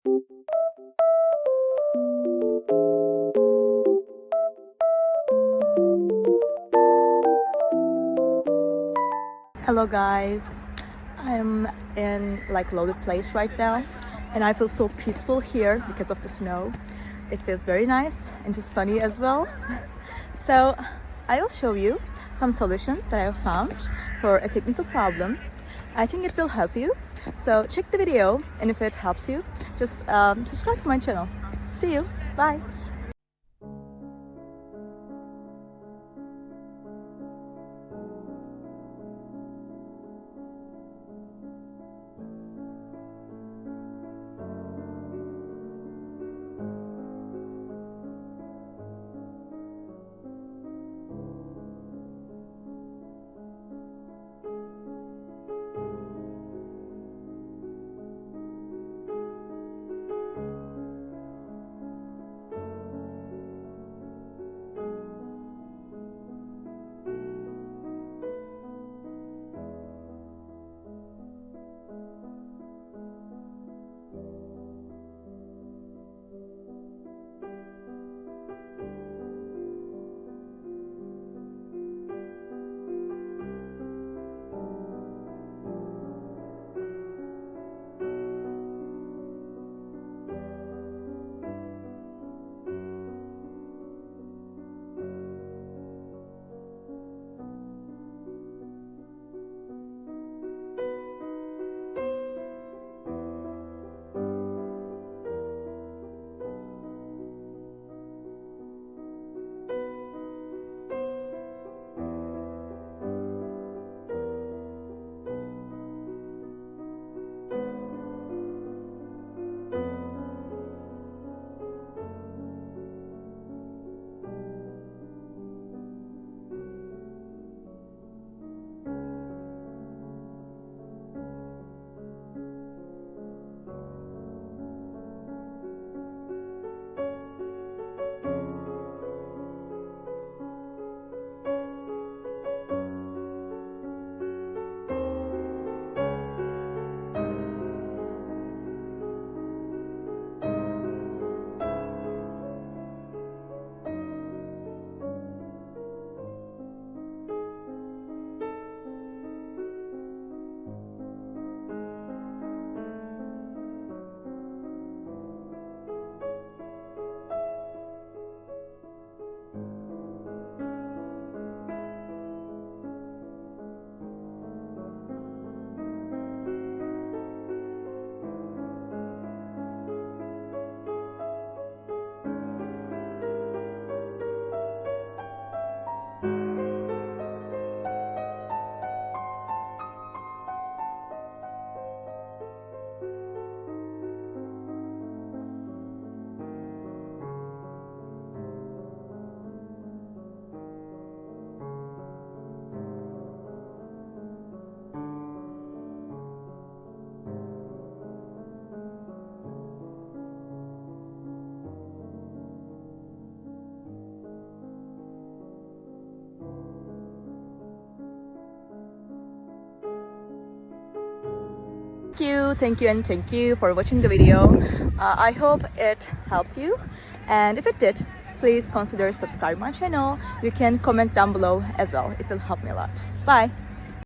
Hello guys, I'm in like loaded place right now and I feel so peaceful here because of the snow. It feels very nice and just sunny as well. So I will show you some solutions that I have found for a technical problem. I think it will help you. So check the video, and if it helps you, just subscribe to my channel. See you. Bye. Thank you and thank you for watching the video. I hope it helped you, and if it did, please consider subscribing my channel. You can comment down below as well. It will help me a lot. Bye.